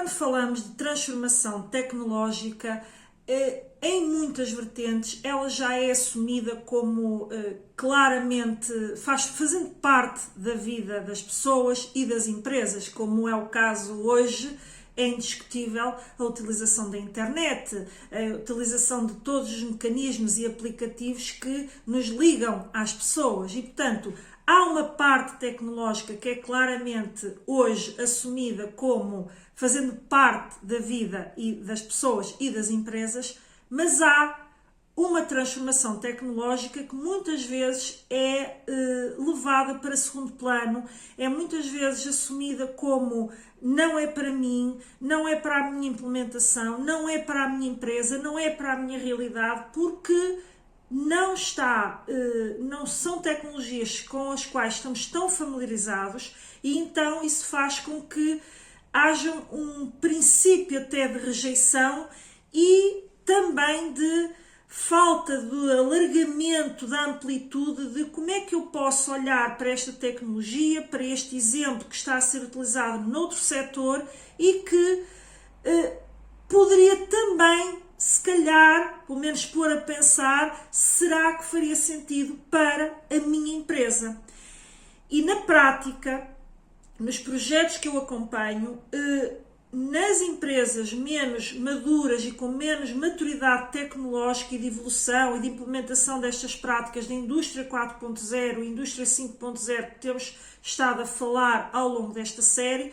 quando falamos de transformação tecnológica, em muitas vertentes ela já é assumida como claramente fazendo parte da vida das pessoas e das empresas, como é o caso hoje. É indiscutível a utilização da internet, a utilização de todos os mecanismos e aplicativos que nos ligam às pessoas e, portanto, há uma parte tecnológica que é claramente hoje assumida como fazendo parte da vida e das pessoas e das empresas, mas há uma transformação tecnológica que muitas vezes é levada para segundo plano, é muitas vezes assumida como não é para mim, não é para a minha implementação, não é para a minha empresa, não é para a minha realidade, porque não são tecnologias com as quais estamos tão familiarizados e então isso faz com que haja um princípio até de rejeição e também de falta de alargamento da amplitude de como é que eu posso olhar para esta tecnologia, para este exemplo que está a ser utilizado noutro setor e que poderia também, se calhar, pelo menos pôr a pensar, será que faria sentido para a minha empresa? E na prática, nos projetos que eu acompanho, nas empresas menos maduras e com menos maturidade tecnológica e de evolução e de implementação destas práticas da indústria 4.0 e indústria 5.0 que temos estado a falar ao longo desta série,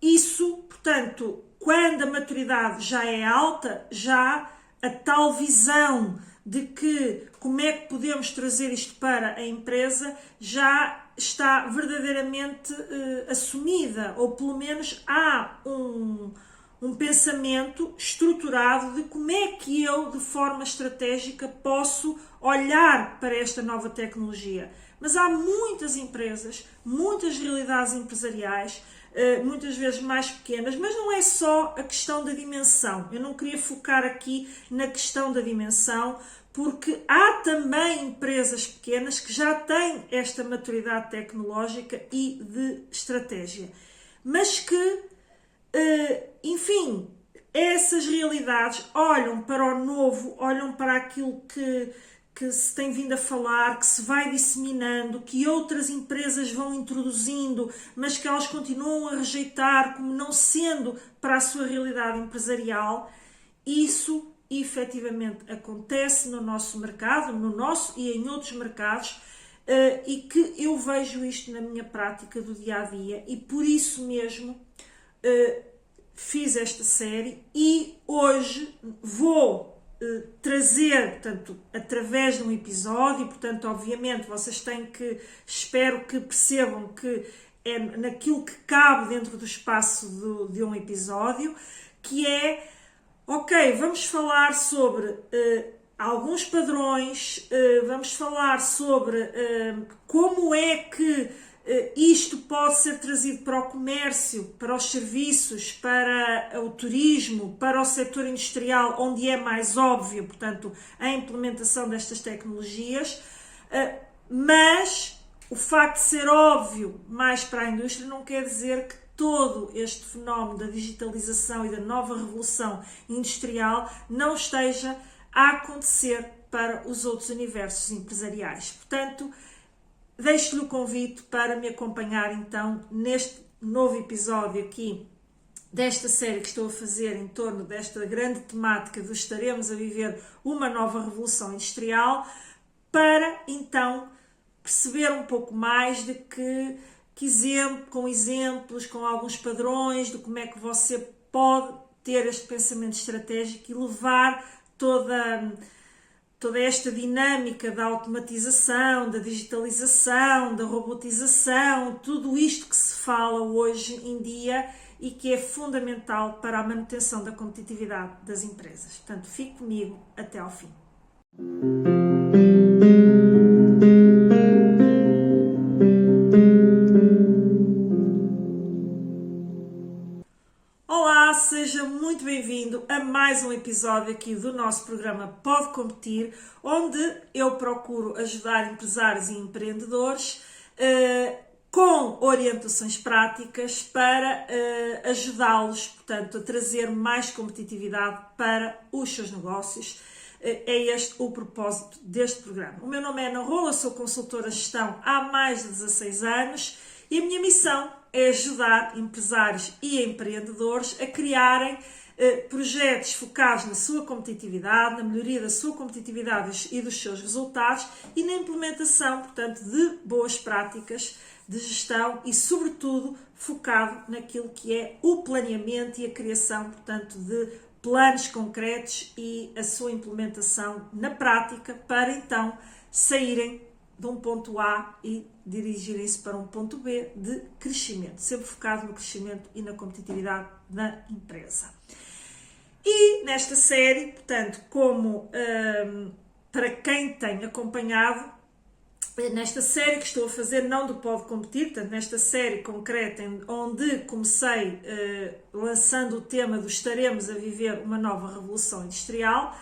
isso, portanto, quando a maturidade já é alta, já a tal visão de que como é que podemos trazer isto para a empresa já está verdadeiramente assumida, ou pelo menos há um pensamento estruturado de como é que eu, de forma estratégica, posso olhar para esta nova tecnologia. Mas há muitas empresas, muitas realidades empresariais, muitas vezes mais pequenas, mas não é só a questão da dimensão. Eu não queria focar aqui na questão da dimensão, porque há também empresas pequenas que já têm esta maturidade tecnológica e de estratégia, mas que, enfim, essas realidades olham para o novo, olham para aquilo que se tem vindo a falar, que se vai disseminando, que outras empresas vão introduzindo, mas que elas continuam a rejeitar como não sendo para a sua realidade empresarial. Isso efetivamente acontece no nosso mercado, no nosso e em outros mercados, e que eu vejo isto na minha prática do dia a dia e por isso mesmo fiz esta série e hoje vou trazer, portanto, através de um episódio, portanto, obviamente vocês têm que, espero que percebam que é naquilo que cabe dentro do espaço de um episódio, que é, ok, vamos falar sobre alguns padrões, vamos falar sobre como é que isto pode ser trazido para o comércio, para os serviços, para o turismo, para o setor industrial, onde é mais óbvio, portanto, a implementação destas tecnologias, mas o facto de ser óbvio mais para a indústria não quer dizer que todo este fenómeno da digitalização e da nova revolução industrial não esteja a acontecer para os outros universos empresariais. Portanto, deixo-lhe o convite para me acompanhar então neste novo episódio aqui desta série que estou a fazer em torno desta grande temática de estaremos a viver uma nova revolução industrial, para então perceber um pouco mais de com exemplos, com alguns padrões de como é que você pode ter este pensamento estratégico e levar toda esta dinâmica da automatização, da digitalização, da robotização, tudo isto que se fala hoje em dia e que é fundamental para a manutenção da competitividade das empresas. Portanto, fique comigo até ao fim. Olá, seja muito bem-vindo a mais um episódio aqui do nosso programa Pode Competir, onde eu procuro ajudar empresários e empreendedores com orientações práticas para ajudá-los, portanto, a trazer mais competitividade para os seus negócios. É este o propósito deste programa. O meu nome é Ana Rola, sou consultora de gestão há mais de 16 anos e a minha missão é ajudar empresários e empreendedores a criarem projetos focados na sua competitividade, na melhoria da sua competitividade e dos seus resultados e na implementação, portanto, de boas práticas de gestão e, sobretudo, focado naquilo que é o planeamento e a criação, portanto, de planos concretos e a sua implementação na prática para, então, saírem de um ponto A e dirigirem-se para um ponto B de crescimento, sempre focado no crescimento e na competitividade da empresa. E nesta série, portanto, como para quem tem acompanhado, nesta série que estou a fazer, não do Pode Competir, portanto, nesta série concreta, onde comecei lançando o tema do Estaremos a Viver uma Nova Revolução Industrial,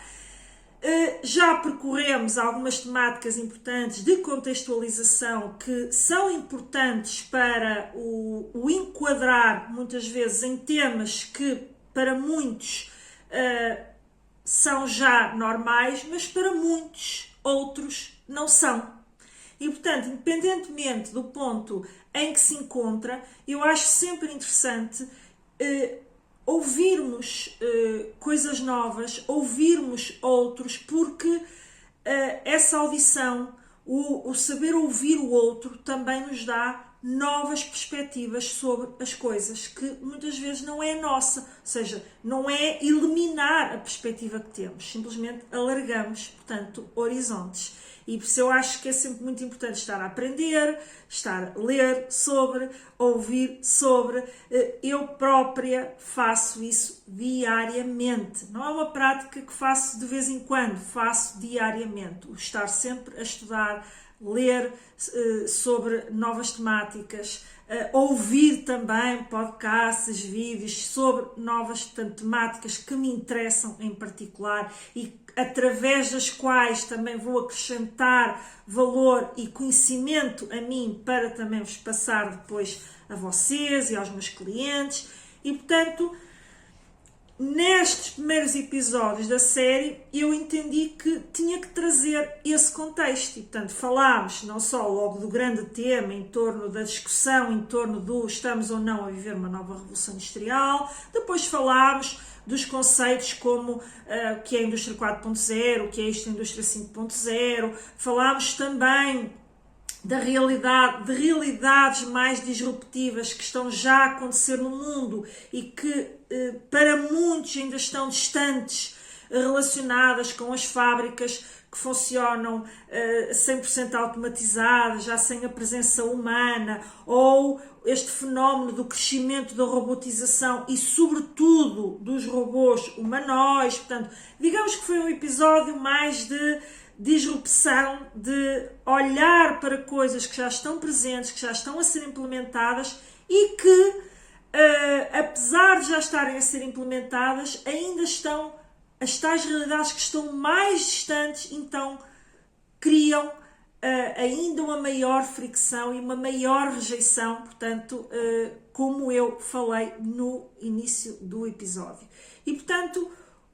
já percorremos algumas temáticas importantes de contextualização que são importantes para o enquadrar, muitas vezes, em temas que para muitos são já normais, mas para muitos outros não são. E, portanto, independentemente do ponto em que se encontra, eu acho sempre interessante ouvirmos coisas novas, ouvirmos outros, porque essa audição, o saber ouvir o outro, também nos dá novas perspectivas sobre as coisas, que muitas vezes não é nossa, ou seja, não é eliminar a perspectiva que temos, simplesmente alargamos, portanto, horizontes. E por isso eu acho que é sempre muito importante estar a aprender, estar a ler sobre, ouvir sobre. Eu própria faço isso diariamente. Não é uma prática que faço de vez em quando, faço diariamente. O estar sempre a estudar, ler sobre novas temáticas, ouvir também podcasts, vídeos sobre novas, portanto, temáticas que me interessam em particular e através das quais também vou acrescentar valor e conhecimento a mim para também vos passar depois a vocês e aos meus clientes. E, portanto, nestes primeiros episódios da série, eu entendi que tinha que trazer esse contexto. E, portanto, falámos não só logo do grande tema em torno da discussão, em torno do estamos ou não a viver uma nova revolução industrial, depois falámos dos conceitos como o que é a indústria 4.0, o que é isto a indústria 5.0, falámos também de realidades mais disruptivas que estão já a acontecer no mundo e que para muitos ainda estão distantes, relacionadas com as fábricas que funcionam 100% automatizadas, já sem a presença humana, ou este fenómeno do crescimento da robotização e, sobretudo, dos robôs humanoides. Portanto, digamos que foi um episódio mais de disrupção, de olhar para coisas que já estão presentes, que já estão a ser implementadas e que, apesar de já estarem a ser implementadas, ainda estão as tais realidades que estão mais distantes, então criam ainda uma maior fricção e uma maior rejeição, portanto, como eu falei no início do episódio. E, portanto,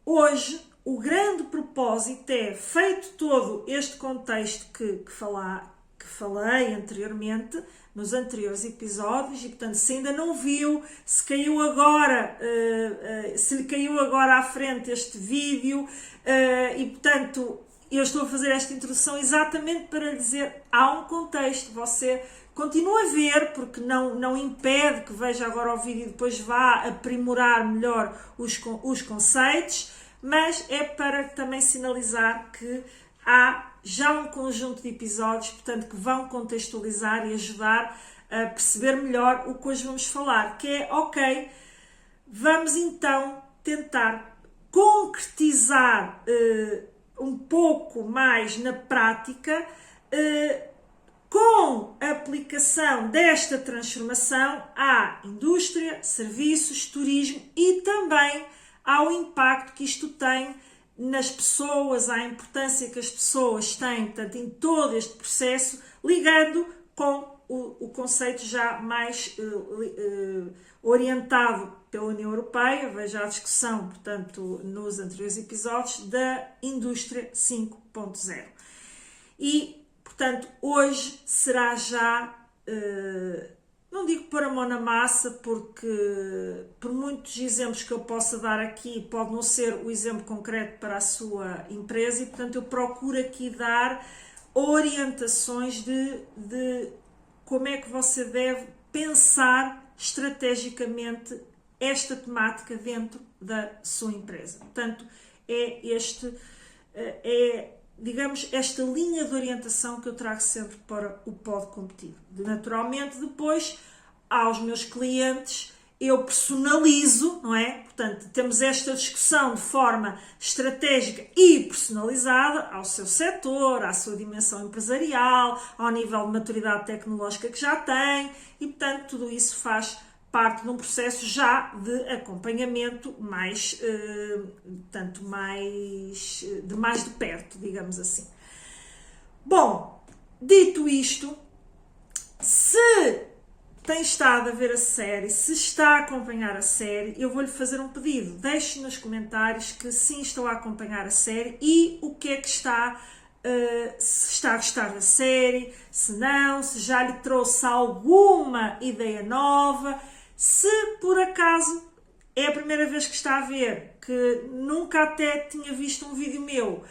hoje o grande propósito é, feito todo este contexto que falei anteriormente, nos anteriores episódios, e portanto, se ainda não viu, se caiu agora, se lhe caiu agora à frente este vídeo, e portanto, eu estou a fazer esta introdução exatamente para lhe dizer, há um contexto, você continua a ver, porque não impede que veja agora o vídeo e depois vá aprimorar melhor os conceitos, mas é para também sinalizar que há já um conjunto de episódios, portanto, que vão contextualizar e ajudar a perceber melhor o que hoje vamos falar, que é, ok, vamos então tentar concretizar um pouco mais na prática com a aplicação desta transformação à indústria, serviços, turismo e também ao impacto que isto tem nas pessoas, à importância que as pessoas têm, portanto, em todo este processo, ligando com o conceito já mais orientado pela União Europeia, veja a discussão, portanto, nos anteriores episódios, da Indústria 5.0. E, portanto, hoje será já, não digo pôr a mão na massa, porque por muitos exemplos que eu possa dar aqui, pode não ser o exemplo concreto para a sua empresa e, portanto, eu procuro aqui dar orientações de como é que você deve pensar estrategicamente esta temática dentro da sua empresa. Portanto, digamos, esta linha de orientação que eu trago sempre para o Pode Competir. Naturalmente, depois, aos meus clientes, eu personalizo, não é? Portanto, temos esta discussão de forma estratégica e personalizada ao seu setor, à sua dimensão empresarial, ao nível de maturidade tecnológica que já tem e, portanto, tudo isso faz parte de um processo já de acompanhamento mais de perto, digamos assim. Bom, dito isto, se tem estado a ver a série, se está a acompanhar a série, eu vou-lhe fazer um pedido. Deixe nos comentários que sim, estou a acompanhar a série e o que é que está, se está a gostar da série, se não, se já lhe trouxe alguma ideia nova, se por acaso é a primeira vez que está a ver, que nunca até tinha visto um vídeo meu,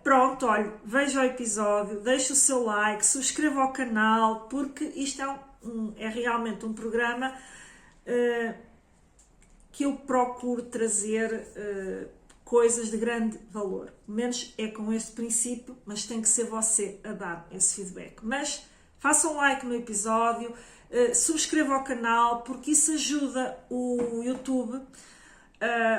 pronto, olha, veja o episódio, deixe o seu like, subscreva ao canal, porque isto é realmente um programa que eu procuro trazer coisas de grande valor. Pelo menos é com este princípio, mas tem que ser você a dar esse feedback. Mas faça um like no episódio, subscreva ao canal, porque isso ajuda o YouTube,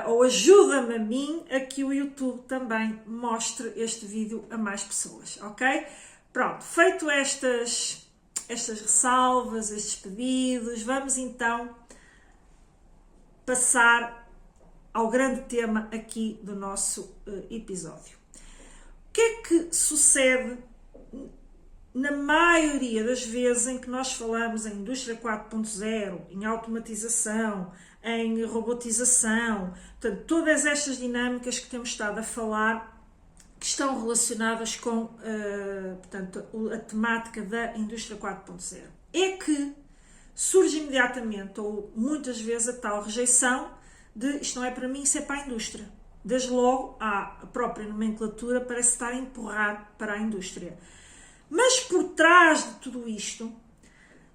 ou ajuda-me a mim a que o YouTube também mostre este vídeo a mais pessoas, ok? Pronto, feito estas ressalvas, estes pedidos, vamos então passar ao grande tema aqui do nosso episódio. O que é que sucede na maioria das vezes em que nós falamos em indústria 4.0, em automatização, em robotização, portanto, todas estas dinâmicas que temos estado a falar que estão relacionadas com portanto, a temática da indústria 4.0. É que surge imediatamente, ou muitas vezes, a tal rejeição de isto não é para mim, isso é para a indústria. Desde logo, a própria nomenclatura parece estar a empurrar para a indústria. Mas por trás de tudo isto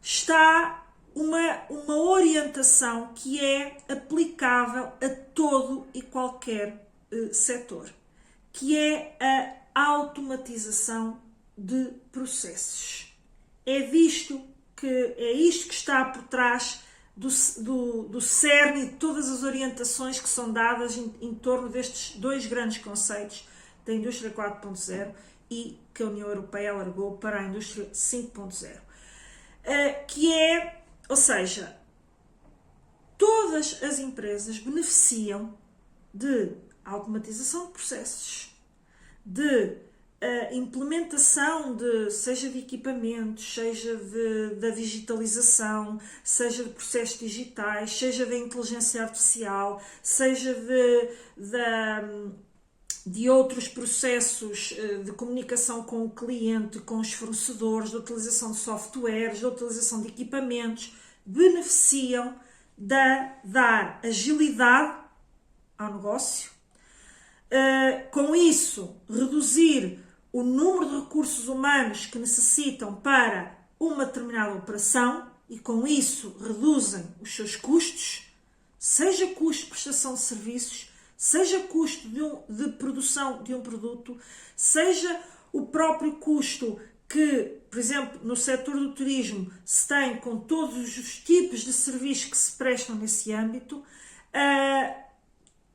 está uma orientação que é aplicável a todo e qualquer setor, que é a automatização de processos. É isto que está por trás do cerne e de todas as orientações que são dadas em torno destes dois grandes conceitos da indústria 4.0 e que a União Europeia alargou para a indústria 5.0. Ou seja, todas as empresas beneficiam de automatização de processos, de implementação seja de equipamentos, seja da digitalização, seja de processos digitais, seja da inteligência artificial, seja de outros processos de comunicação com o cliente, com os fornecedores, de utilização de softwares, de utilização de equipamentos, beneficiam de dar agilidade ao negócio, com isso reduzir o número de recursos humanos que necessitam para uma determinada operação e com isso reduzem os seus custos, seja custo de prestação de serviços, seja custo de produção de um produto, seja o próprio custo que, por exemplo, no setor do turismo se tem com todos os tipos de serviços que se prestam nesse âmbito,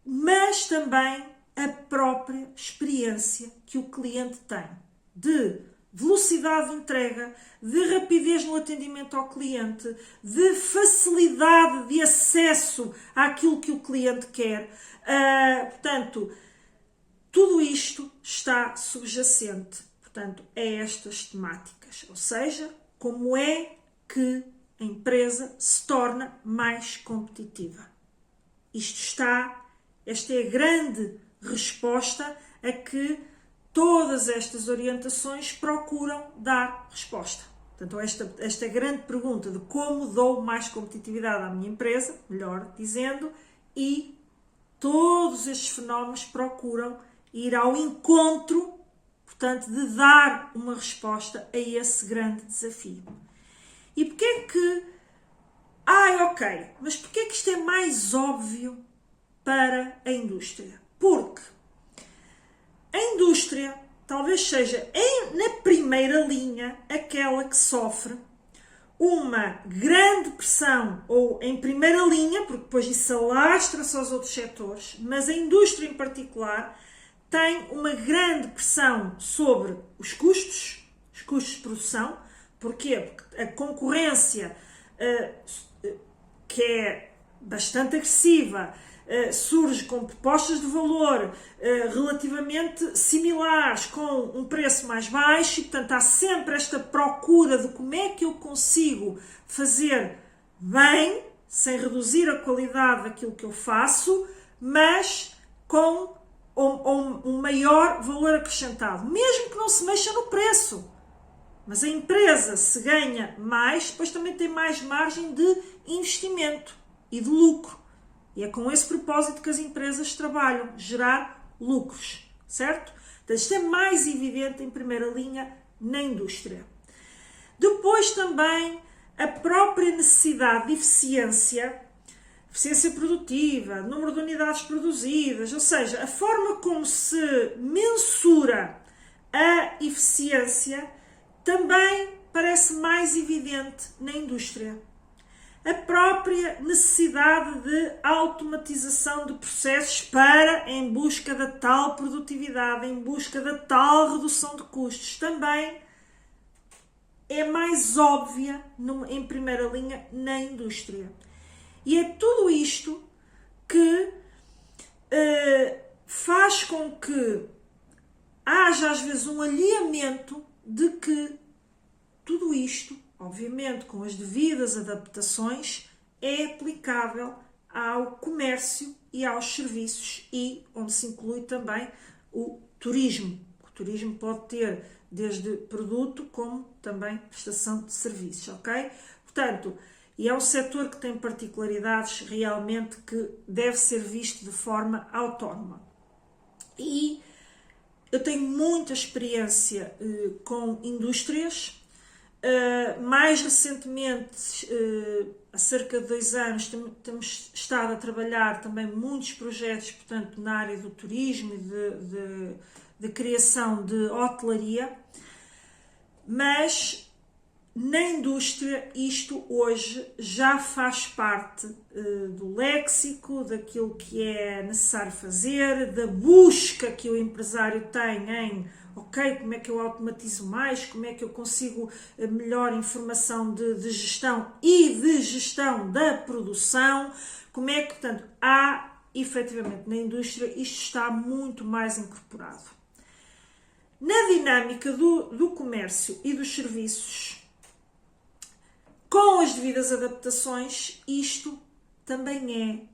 mas também a própria experiência que o cliente tem de velocidade de entrega, de rapidez no atendimento ao cliente, de facilidade de acesso àquilo que o cliente quer. Portanto, tudo isto está subjacente, portanto, a estas temáticas, ou seja, como é que a empresa se torna mais competitiva. Esta é a grande resposta a que todas estas orientações procuram dar resposta. Portanto, esta grande pergunta de como dou mais competitividade à minha empresa, melhor dizendo, e todos estes fenómenos procuram ir ao encontro, portanto, de dar uma resposta a esse grande desafio. E porquê é que... mas porquê é que isto é mais óbvio para a indústria? Porque a indústria talvez seja, na primeira linha, aquela que sofre uma grande pressão, ou em primeira linha, porque depois isso alastra-se aos outros setores, mas a indústria em particular tem uma grande pressão sobre os custos de produção. Porquê? Porque a concorrência, que é bastante agressiva, surge com propostas de valor relativamente similares, com um preço mais baixo, e portanto há sempre esta procura de como é que eu consigo fazer bem, sem reduzir a qualidade daquilo que eu faço, mas com um maior valor acrescentado, mesmo que não se mexa no preço. Mas a empresa, se ganha mais, depois também tem mais margem de investimento e de lucro. E é com esse propósito que as empresas trabalham, gerar lucros, certo? Então, isto é mais evidente em primeira linha na indústria. Depois também a própria necessidade de eficiência produtiva, número de unidades produzidas, ou seja, a forma como se mensura a eficiência também parece mais evidente na indústria. A própria necessidade de automatização de processos em busca da tal produtividade, em busca da tal redução de custos, também é mais óbvia em primeira linha na indústria. E é tudo isto que faz com que haja às vezes um alinhamento de que tudo isto, obviamente com as devidas adaptações, é aplicável ao comércio e aos serviços, e onde se inclui também o turismo. O turismo pode ter desde produto como também prestação de serviços, ok? Portanto, e é um setor que tem particularidades realmente que deve ser visto de forma autónoma. E eu tenho muita experiência com indústrias. Mais recentemente, há cerca de 2 anos, temos estado a trabalhar também muitos projetos, portanto, na área do turismo e de criação de hotelaria, mas na indústria isto hoje já faz parte do léxico, daquilo que é necessário fazer, da busca que o empresário tem em como é que eu automatizo mais, como é que eu consigo melhor informação de gestão e de gestão da produção, como é que, portanto, efetivamente na indústria isto está muito mais incorporado. Na dinâmica do comércio e dos serviços, com as devidas adaptações, isto também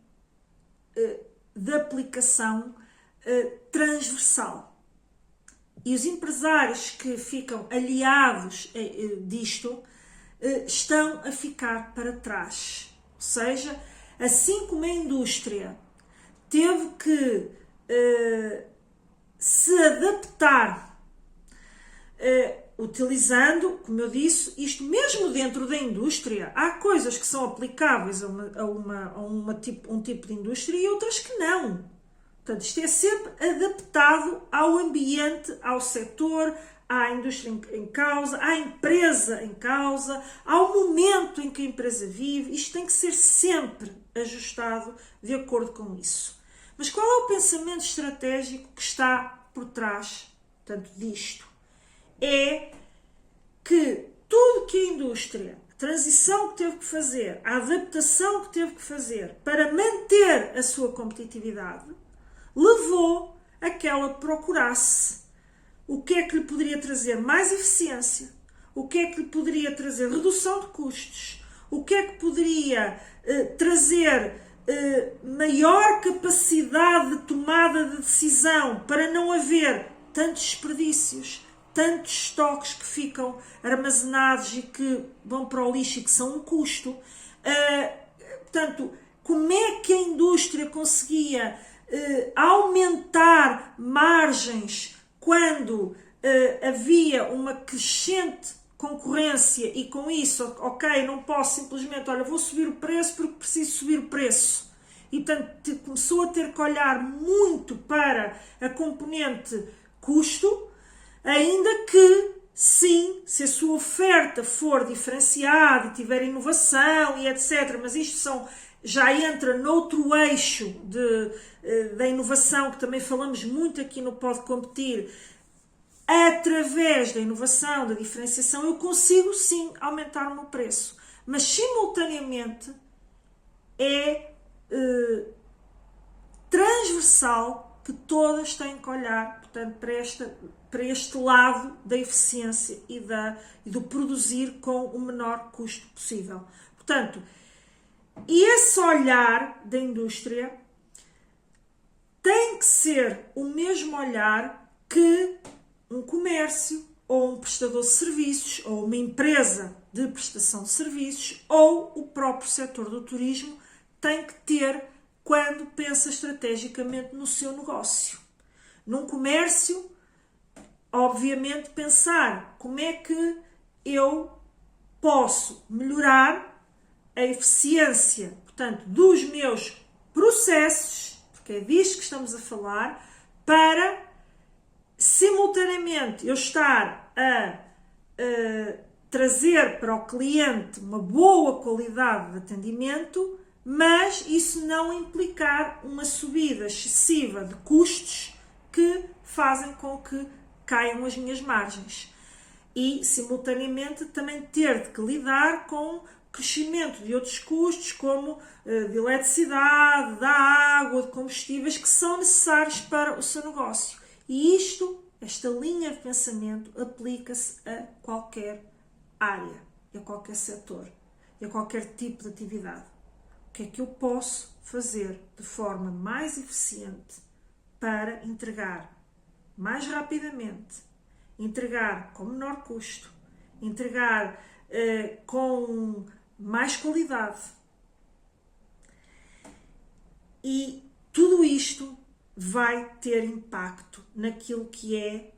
é de aplicação transversal. E os empresários que ficam aliados disto estão a ficar para trás. Ou seja, assim como a indústria teve que se adaptar, utilizando, como eu disse, isto mesmo dentro da indústria, há coisas que são aplicáveis a um tipo de indústria e outras que não. Portanto, isto é sempre adaptado ao ambiente, ao setor, à indústria em causa, à empresa em causa, ao momento em que a empresa vive. Isto tem que ser sempre ajustado de acordo com isso. Mas qual é o pensamento estratégico que está por trás, portanto, disto? É que tudo que a indústria, a transição que teve que fazer, a adaptação que teve que fazer para manter a sua competitividade, levou a que ela procurasse o que é que lhe poderia trazer mais eficiência, o que é que lhe poderia trazer redução de custos, o que é que poderia trazer maior capacidade de tomada de decisão para não haver tantos desperdícios, tantos estoques que ficam armazenados e que vão para o lixo e que são um custo. Portanto, como é que a indústria conseguia aumentar margens quando havia uma crescente concorrência e com isso, ok, não posso simplesmente, olha, vou subir o preço porque preciso subir o preço. E, portanto, começou a ter que olhar muito para a componente custo, ainda que, sim, se a sua oferta for diferenciada e tiver inovação e etc., mas isto já entra noutro eixo da inovação, que também falamos muito aqui no Pode Competir. Através da inovação, da diferenciação, eu consigo sim aumentar o meu preço, mas simultaneamente é transversal que todas têm que olhar, portanto, para este lado da eficiência e do produzir com o menor custo possível. Portanto, esse olhar da indústria tem que ser o mesmo olhar que um comércio, ou um prestador de serviços, ou uma empresa de prestação de serviços, ou o próprio setor do turismo tem que ter quando pensa estrategicamente no seu negócio. Num comércio, obviamente, pensar como é que eu posso melhorar a eficiência, portanto, dos meus processos, porque é disto que estamos a falar, para simultaneamente eu estar a trazer para o cliente uma boa qualidade de atendimento, mas isso não implicar uma subida excessiva de custos que fazem com que caiam as minhas margens. E, simultaneamente, também ter de lidar com o crescimento de outros custos, como de eletricidade, da água, de combustíveis, que são necessários para o seu negócio. E esta linha de pensamento aplica-se a qualquer área, a qualquer setor, a qualquer tipo de atividade. O que é que eu posso fazer de forma mais eficiente para entregar mais rapidamente, entregar com menor custo, entregar com mais qualidade? E tudo isto vai ter impacto naquilo que é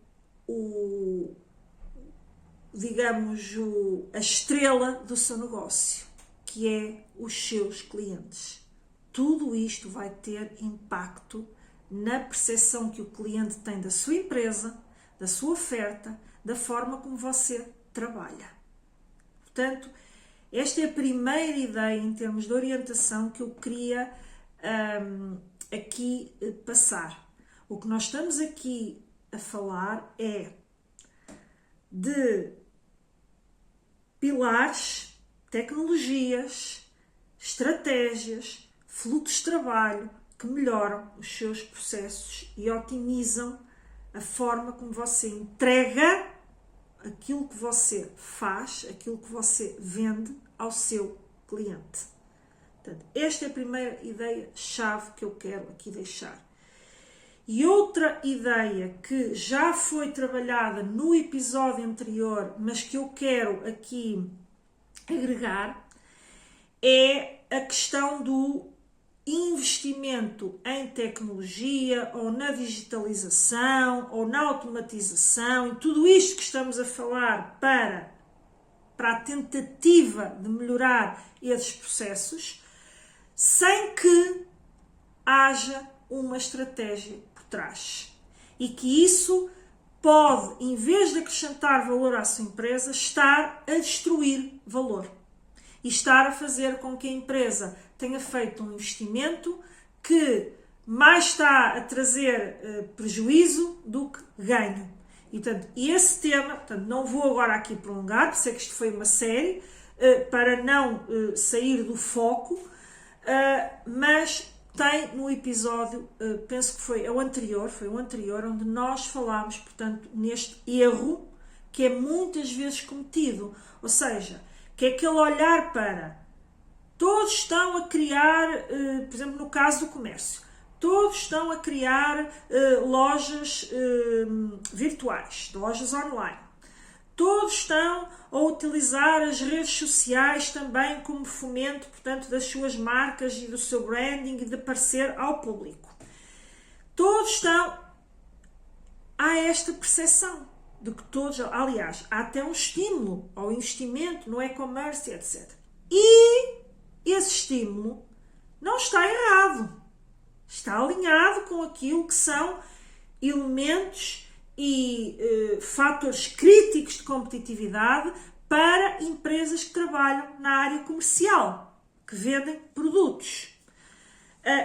a estrela do seu negócio, que é os seus clientes. Tudo isto vai ter impacto na percepção que o cliente tem da sua empresa, da sua oferta, da forma como você trabalha. Portanto, esta é a primeira ideia em termos de orientação que eu queria aqui passar. O que nós estamos aqui a falar é de pilares, tecnologias, estratégias, fluxos de trabalho que melhoram os seus processos e otimizam a forma como você entrega aquilo que você faz, aquilo que você vende ao seu cliente. Portanto, esta é a primeira ideia-chave que eu quero aqui deixar. E outra ideia que já foi trabalhada no episódio anterior, mas que eu quero aqui agregar, é a questão do investimento em tecnologia, ou na digitalização, ou na automatização, em tudo isto que estamos a falar para a tentativa de melhorar esses processos, sem que haja uma estratégia por trás. E que isso pode, em vez de acrescentar valor à sua empresa, estar a destruir valor. E estar a fazer com que a empresa tenha feito um investimento que mais está a trazer prejuízo do que ganho. E, portanto, esse tema, não vou agora aqui prolongar, por isso é que isto foi uma série, para não sair do foco, mas tem no episódio, penso que foi o anterior, onde nós falámos, portanto, neste erro, que é muitas vezes cometido. Ou seja, que é aquele olhar para todos estão a criar, por exemplo, no caso do comércio, todos estão a criar lojas virtuais, lojas online. Todos estão a utilizar as redes sociais também como fomento, portanto, das suas marcas e do seu branding e de aparecer ao público. Todos estão... Há esta percepção de que todos... Aliás, há até um estímulo ao investimento no e-commerce, etc. E esse estímulo não está errado. Está alinhado com aquilo que são elementos e fatores críticos de competitividade para empresas que trabalham na área comercial, que vendem produtos.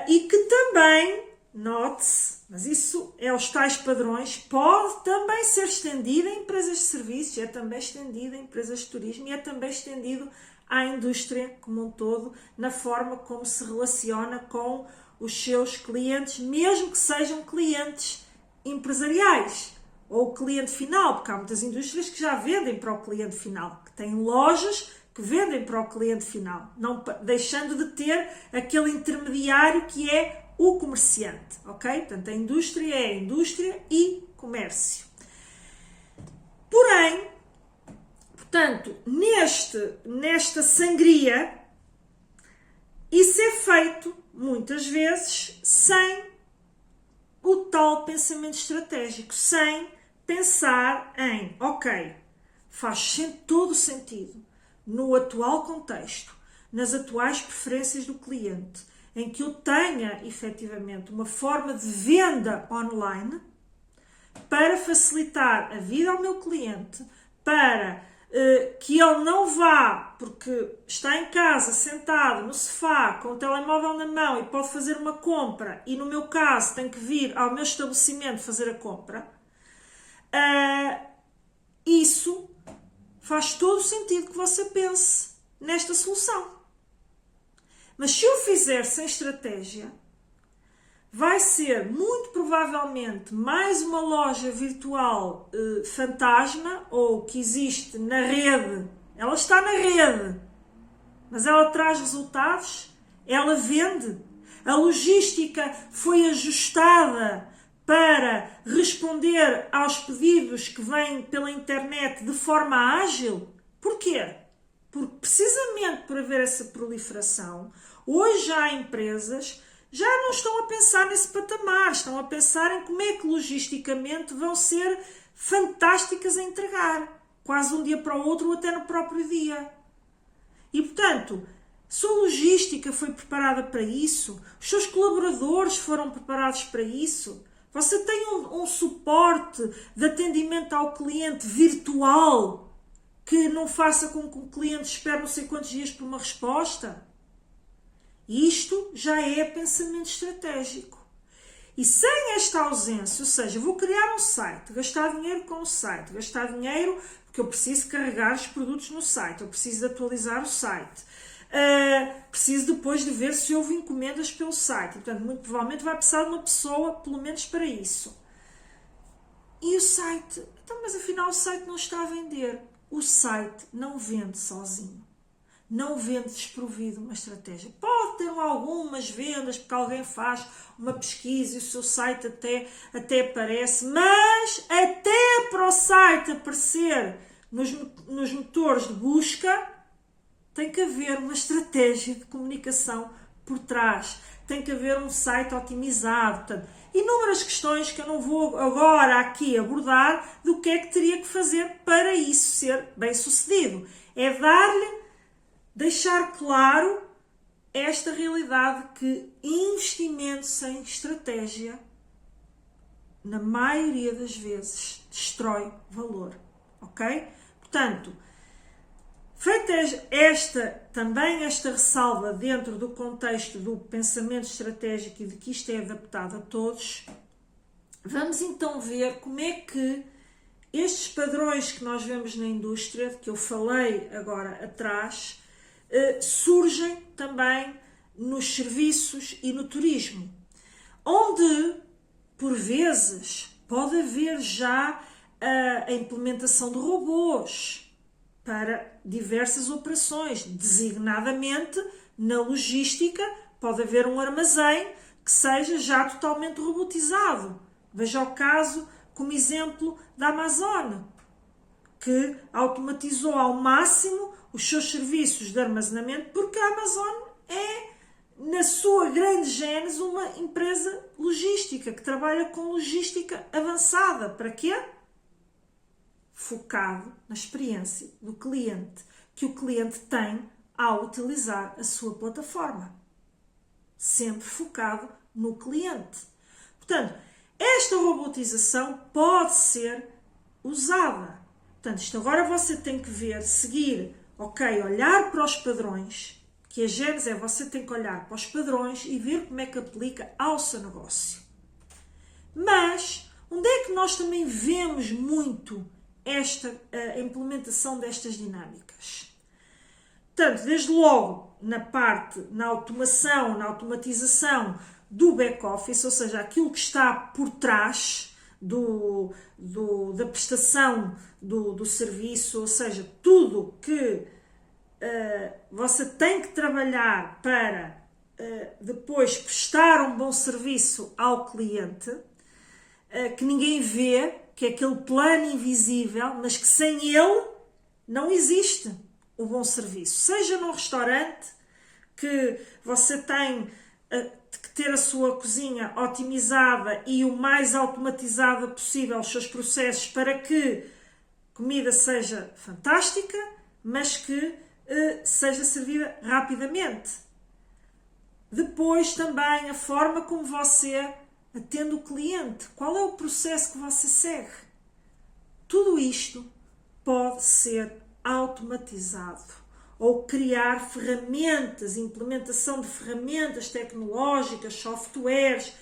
E que também, note-se, mas isso é aos tais padrões, pode também ser estendido a empresas de serviços, é também estendido a empresas de turismo e é também estendido à indústria como um todo, na forma como se relaciona com os seus clientes, mesmo que sejam clientes empresariais ou cliente final, porque há muitas indústrias que já vendem para o cliente final, que têm lojas que vendem para o cliente final, não deixando de ter aquele intermediário que é o comerciante, ok? Portanto, a indústria é indústria e comércio. Porém, portanto, nesta sangria, isso é feito, muitas vezes, sem o tal pensamento estratégico, sem pensar em, ok, faz todo o sentido, no atual contexto, nas atuais preferências do cliente, em que eu tenha, efetivamente, uma forma de venda online para facilitar a vida ao meu cliente, para que ele não vá, porque está em casa, sentado no sofá, com o telemóvel na mão e pode fazer uma compra, e no meu caso tem que vir ao meu estabelecimento fazer a compra, isso faz todo o sentido que você pense nesta solução. Mas se o fizer sem estratégia, vai ser muito provavelmente mais uma loja virtual fantasma, ou que existe na rede. Ela está na rede, mas ela traz resultados, ela vende. A logística foi ajustada para responder aos pedidos que vêm pela internet de forma ágil. Porquê? Porque precisamente por haver essa proliferação, hoje há empresas já não estão a pensar nesse patamar, estão a pensar em como é que logisticamente vão ser fantásticas a entregar, quase um dia para o outro ou até no próprio dia. E, portanto, se a logística foi preparada para isso, os seus colaboradores foram preparados para isso, você tem um suporte de atendimento ao cliente virtual que não faça com que o cliente espere não sei quantos dias por uma resposta. Isto já é pensamento estratégico. E sem esta ausência, ou seja, vou criar um site, gastar dinheiro com o site, gastar dinheiro porque eu preciso carregar os produtos no site, eu preciso de atualizar o site, preciso depois de ver se houve encomendas pelo site. Portanto, muito provavelmente vai precisar de uma pessoa, pelo menos para isso. E o site? Então, mas afinal o site não está a vender. O site não vende sozinho. Não vende desprovido uma estratégia. Pode ter algumas vendas, porque alguém faz uma pesquisa e o seu site até aparece, mas até para o site aparecer nos motores de busca, tem que haver uma estratégia de comunicação por trás. Tem que haver um site otimizado. Portanto, inúmeras questões que eu não vou agora aqui abordar do que é que teria que fazer para isso ser bem sucedido. É deixar claro esta realidade que investimento sem estratégia, na maioria das vezes, destrói valor. Ok? Portanto, feita esta ressalva dentro do contexto do pensamento estratégico e de que isto é adaptado a todos, vamos então ver como é que estes padrões que nós vemos na indústria, de que eu falei agora atrás, surgem também nos serviços e no turismo, onde, por vezes, pode haver já a implementação de robôs para diversas operações, designadamente na logística. Pode haver um armazém que seja já totalmente robotizado. Veja o caso como exemplo da Amazon, que automatizou ao máximo os seus serviços de armazenamento, porque a Amazon é, na sua grande gênese, uma empresa logística, que trabalha com logística avançada. Para quê? Focado na experiência do cliente, que o cliente tem ao utilizar a sua plataforma. Sempre focado no cliente. Portanto, esta robotização pode ser usada. Portanto, isto agora você tem que ver, seguir, olhar para os padrões, que a gênese é você tem que olhar para os padrões e ver como é que aplica ao seu negócio. Mas, onde é que nós também vemos muito a implementação destas dinâmicas? Portanto, desde logo na automação, na automatização do back-office, ou seja, aquilo que está por trás da prestação do serviço, ou seja, tudo que você tem que trabalhar para depois prestar um bom serviço ao cliente, que ninguém vê, que é aquele plano invisível, mas que sem ele não existe o bom serviço. Seja num restaurante, que você tem que ter a sua cozinha otimizada e o mais automatizada possível os seus processos para que a comida seja fantástica, mas que seja servida rapidamente. Depois também a forma como você atende o cliente. Qual é o processo que você segue? Tudo isto pode ser automatizado ou criar ferramentas, implementação de ferramentas tecnológicas, softwares,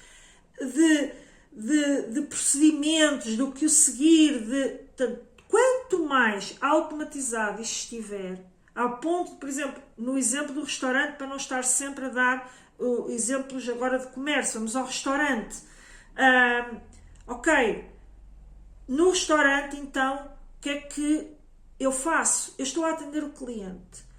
de procedimentos, do que o seguir. Portanto, quanto mais automatizado isto estiver, ao ponto, por exemplo, no exemplo do restaurante, para não estar sempre a dar exemplos agora de comércio, vamos ao restaurante. No restaurante, então, o que é que eu faço? Eu estou a atender o cliente.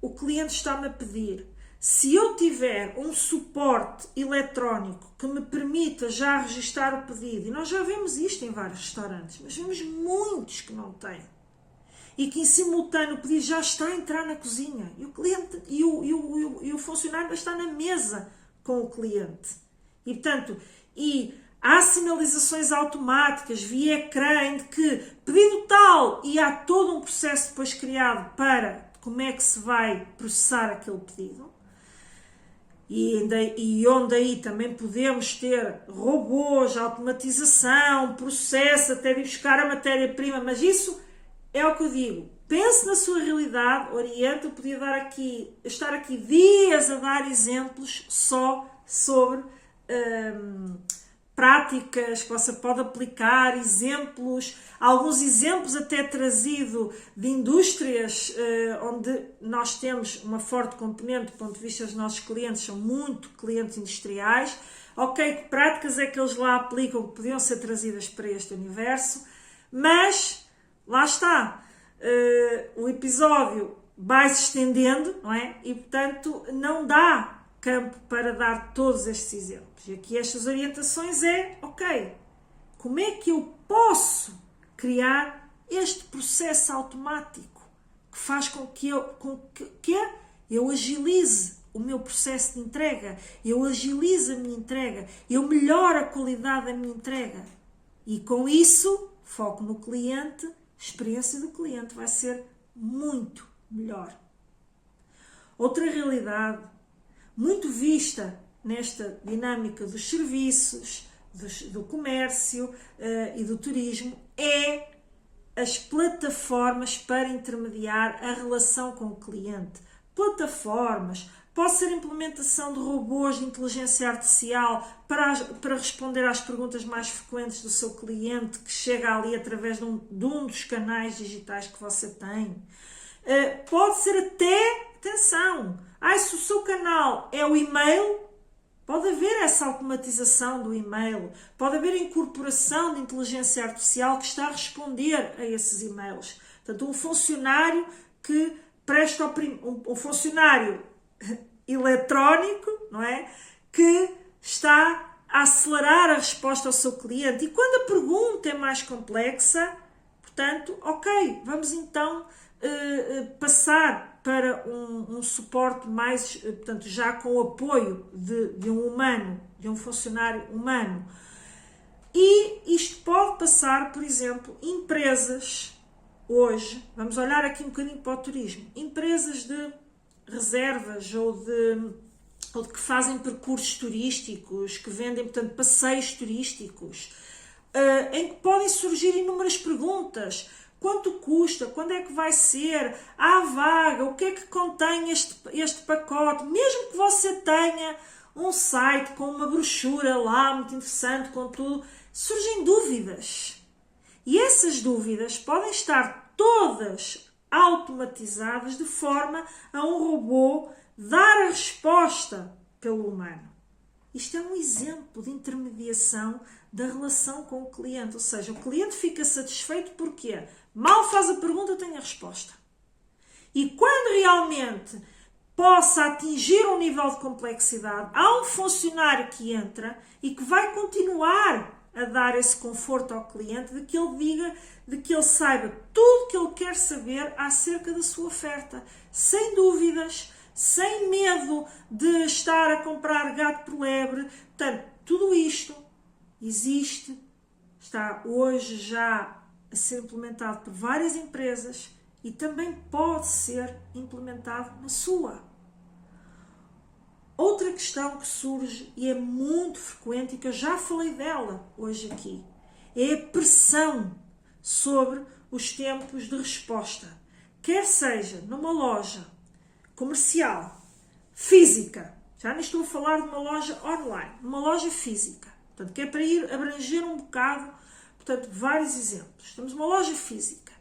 O cliente está-me a pedir. Se eu tiver um suporte eletrónico que me permita já registrar o pedido, e nós já vemos isto em vários restaurantes, mas vemos muitos que não têm, e que em simultâneo o pedido já está a entrar na cozinha, e o cliente e o funcionário está na mesa com o cliente. E, portanto, há sinalizações automáticas via ecrã em que pedido tal, e há todo um processo depois criado para como é que se vai processar aquele pedido. E onde aí também podemos ter robôs, automatização, processo, até de buscar a matéria-prima, mas isso é o que eu digo. Pense na sua realidade, oriente. Eu podia estar aqui dias a dar exemplos só sobre práticas que você pode aplicar, exemplos, alguns exemplos até trazido de indústrias onde nós temos uma forte componente do ponto de vista dos nossos clientes, são muito clientes industriais. Que práticas é que eles lá aplicam que podiam ser trazidas para este universo, mas lá está, o episódio vai se estendendo, não é? E portanto não dá campo para dar todos estes exemplos. E aqui estas orientações como é que eu posso criar este processo automático que faz com que eu agilize o meu processo de entrega, eu agilize a minha entrega, eu melhoro a qualidade da minha entrega. E com isso, foco no cliente, a experiência do cliente vai ser muito melhor. Outra realidade muito vista nesta dinâmica dos serviços, do comércio e do turismo, é as plataformas para intermediar a relação com o cliente. Plataformas, pode ser a implementação de robôs de inteligência artificial para responder às perguntas mais frequentes do seu cliente, que chega ali através de um dos canais digitais que você tem. Pode ser até, atenção, se o seu canal é o e-mail, Pode haver essa automatização do e-mail, pode haver a incorporação de inteligência artificial que está a responder a esses e-mails. Portanto, um funcionário que presta um funcionário eletrónico, não é? Que está a acelerar a resposta ao seu cliente. E quando a pergunta é mais complexa, portanto, ok, vamos então passar para um suporte mais, portanto, já com o apoio de um humano, de um funcionário humano. E isto pode passar, por exemplo, empresas, hoje, vamos olhar aqui um bocadinho para o turismo, empresas de reservas ou de que fazem percursos turísticos, que vendem, portanto, passeios turísticos, em que podem surgir inúmeras perguntas. Quanto custa? Quando é que vai ser? Há vaga? O que é que contém este pacote? Mesmo que você tenha um site com uma brochura lá, muito interessante, com tudo, surgem dúvidas. E essas dúvidas podem estar todas automatizadas de forma a um robô dar a resposta pelo humano. Isto é um exemplo de intermediação da relação com o cliente, ou seja, o cliente fica satisfeito porque mal faz a pergunta, tem a resposta. E quando realmente possa atingir um nível de complexidade, há um funcionário que entra e que vai continuar a dar esse conforto ao cliente, de que ele diga, de que ele saiba tudo que ele quer saber acerca da sua oferta, sem dúvidas, sem medo de estar a comprar gato por lebre. Portanto, tudo isto existe, está hoje já a ser implementado por várias empresas e também pode ser implementado na sua. Outra questão que surge e é muito frequente e que eu já falei dela hoje aqui é a pressão sobre os tempos de resposta. Quer seja numa loja comercial, física, já nem estou a falar de uma loja online, numa loja física, portanto, que é para ir abranger um bocado, portanto, vários exemplos. Temos uma loja física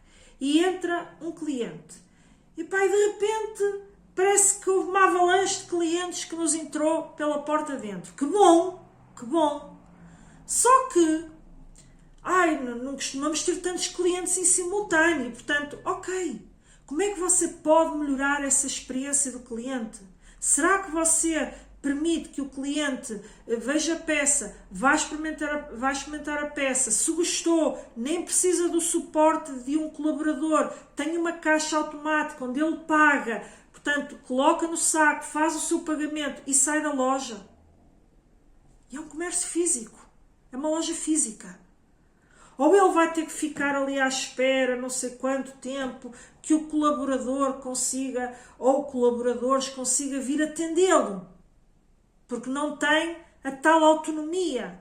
e entra um cliente e pá, de repente parece que houve uma avalanche de clientes que nos entrou pela porta dentro. Que bom, que bom. Só que, não costumamos ter tantos clientes em simultâneo, portanto, ok. Como é que você pode melhorar essa experiência do cliente? Será que você permite que o cliente veja a peça, vai experimentar a peça, se gostou, nem precisa do suporte de um colaborador, tem uma caixa automática onde ele paga, portanto, coloca no saco, faz o seu pagamento e sai da loja? E é um comércio físico, é uma loja física. Ou ele vai ter que ficar ali à espera, não sei quanto tempo, que o colaborador consiga, ou colaboradores consiga vir atendê-lo. Porque não tem a tal autonomia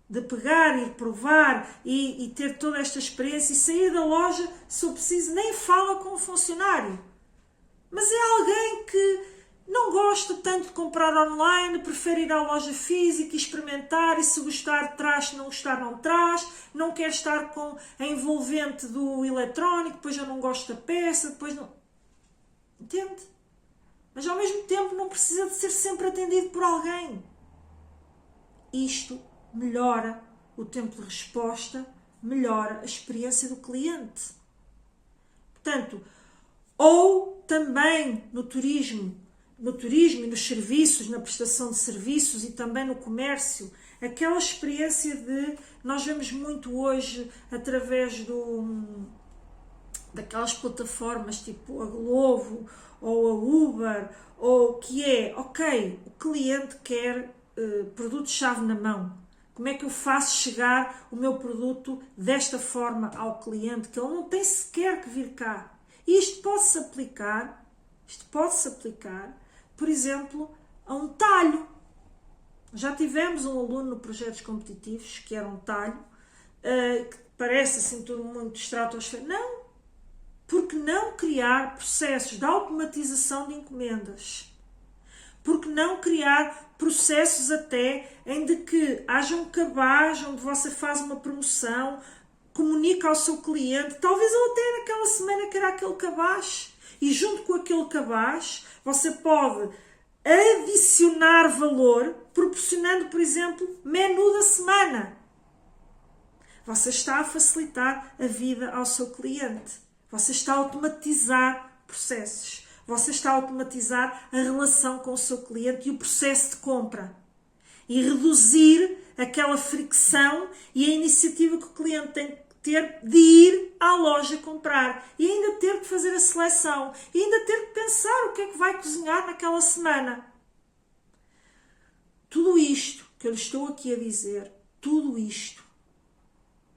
de pegar, ir provar e ter toda esta experiência e sair da loja, se eu preciso, nem fala com o funcionário. Mas é alguém que não gosta tanto de comprar online, prefere ir à loja física e experimentar, e se gostar traz, se não gostar não traz, não quer estar com a envolvente do eletrónico, depois eu não gosto da peça, depois não... Entende? Mas ao mesmo tempo não precisa de ser sempre atendido por alguém. Isto melhora o tempo de resposta, melhora a experiência do cliente. Portanto, ou também no turismo e nos serviços, na prestação de serviços e também no comércio, aquela experiência de, nós vemos muito hoje através daquelas plataformas tipo a Glovo ou a Uber, ou que é, ok, o cliente quer produto-chave na mão. Como é que eu faço chegar o meu produto desta forma ao cliente, que ele não tem sequer que vir cá? E isto pode-se aplicar, por exemplo, a um talho. Já tivemos um aluno no Projetos Competitivos que era um talho, que parece assim tudo muito estratosférico. Não, porque não criar processos de automatização de encomendas? Porque não criar processos até em de que haja um cabaz onde você faz uma promoção, comunica ao seu cliente, talvez ele até naquela semana queira aquele cabaz, e junto com aquele cabaz você pode adicionar valor, proporcionando, por exemplo, menu da semana. Você está a facilitar a vida ao seu cliente. Você está a automatizar processos. Você está a automatizar a relação com o seu cliente e o processo de compra. E reduzir aquela fricção e a iniciativa que o cliente tem que ter de ir à loja comprar. E ainda ter que fazer a seleção. E ainda ter que pensar o que é que vai cozinhar naquela semana. Tudo isto que eu lhe estou aqui a dizer, tudo isto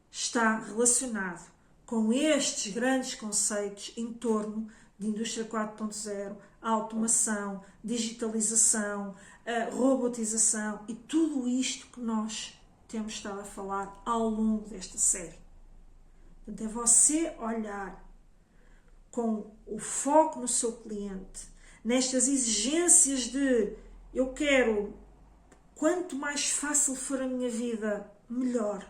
está relacionado com estes grandes conceitos em torno de Indústria 4.0, automação, digitalização, robotização e tudo isto que nós temos estado a falar ao longo desta série. Portanto, é você olhar com o foco no seu cliente, nestas exigências de eu quero, quanto mais fácil for a minha vida, melhor.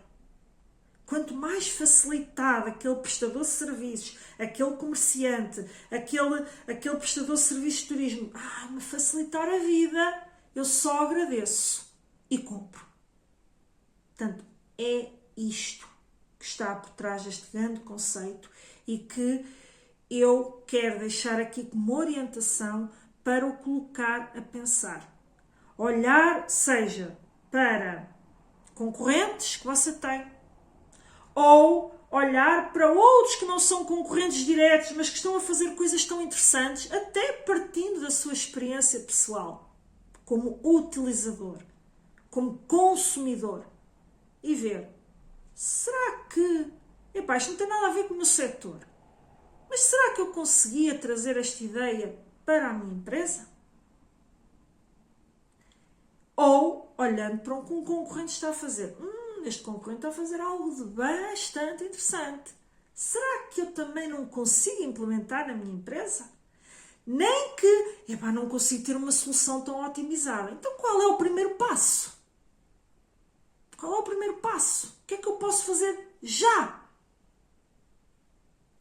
Quanto mais facilitado aquele prestador de serviços, aquele comerciante, aquele prestador de serviços de turismo, me facilitar a vida, eu só agradeço e compro. Portanto, é isto que está por trás deste grande conceito e que eu quero deixar aqui como orientação para o colocar a pensar. Olhar, seja para concorrentes que você tem, ou olhar para outros que não são concorrentes diretos, mas que estão a fazer coisas tão interessantes, até partindo da sua experiência pessoal, como utilizador, como consumidor, e ver, será que, isto não tem nada a ver com o meu setor, mas será que eu conseguia trazer esta ideia para a minha empresa? Ou, olhando para o que um concorrente está a fazer, este concorrente está a fazer algo de bastante interessante. Será que eu também não consigo implementar na minha empresa? Nem que, não consigo ter uma solução tão otimizada. Então qual é o primeiro passo? Qual é o primeiro passo? O que é que eu posso fazer já?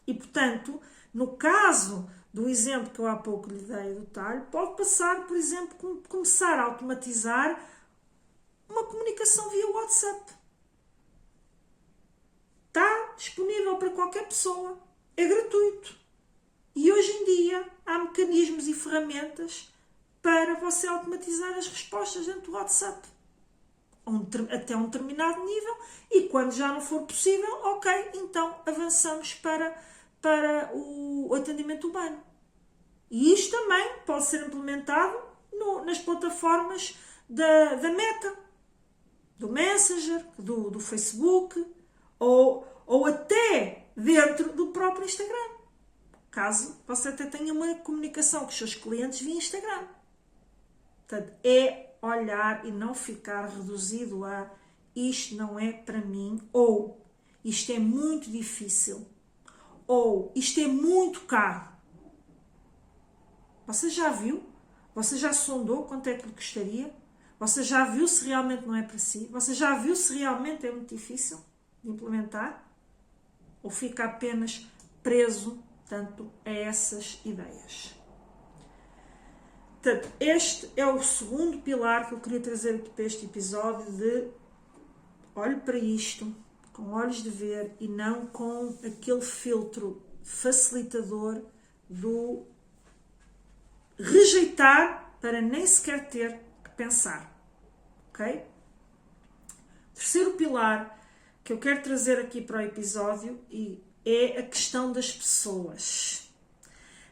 E, portanto, no caso do exemplo que eu há pouco lhe dei do talho, pode passar, por exemplo, começar a automatizar uma comunicação via WhatsApp. Está disponível para qualquer pessoa. É gratuito. E hoje em dia há mecanismos e ferramentas para você automatizar as respostas dentro do WhatsApp. Até um determinado nível. E quando já não for possível, ok, então avançamos para o atendimento humano. E isto também pode ser implementado nas plataformas da Meta, do Messenger, do Facebook, ou até dentro do próprio Instagram. Caso você até tenha uma comunicação com os seus clientes via Instagram. Portanto, é olhar e não ficar reduzido a isto não é para mim, ou isto é muito difícil, ou isto é muito caro. Você já viu? Você já sondou quanto é que lhe custaria? Você já viu se realmente não é para si? Você já viu se realmente é muito difícil de implementar? Ou fica apenas preso, tanto, a essas ideias? Portanto, este é o segundo pilar que eu queria trazer aqui para este episódio de olhe para isto com olhos de ver e não com aquele filtro facilitador do rejeitar para nem sequer ter que pensar. Ok? Terceiro pilar que eu quero trazer aqui para o episódio é a questão das pessoas.